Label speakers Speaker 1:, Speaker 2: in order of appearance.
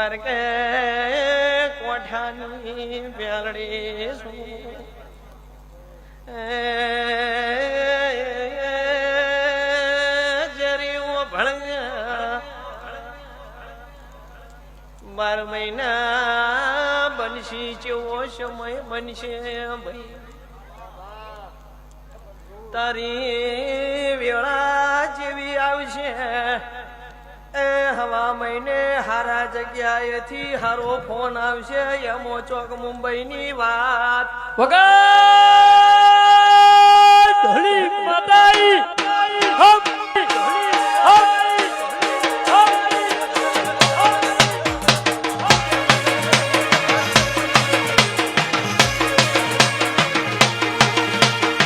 Speaker 1: દ્વારકે કોઠાની બેલડી શું જરીઓ ભળ્યા 12 મહિના બનશી જેવો સમય બનશે ભાઈ તારી વેળા જેવી આવશે એ હવા મહિને હારા જગ્યાએથી હારો ફોન આવશે યમો ચોક મુંબઈની વાત
Speaker 2: વગર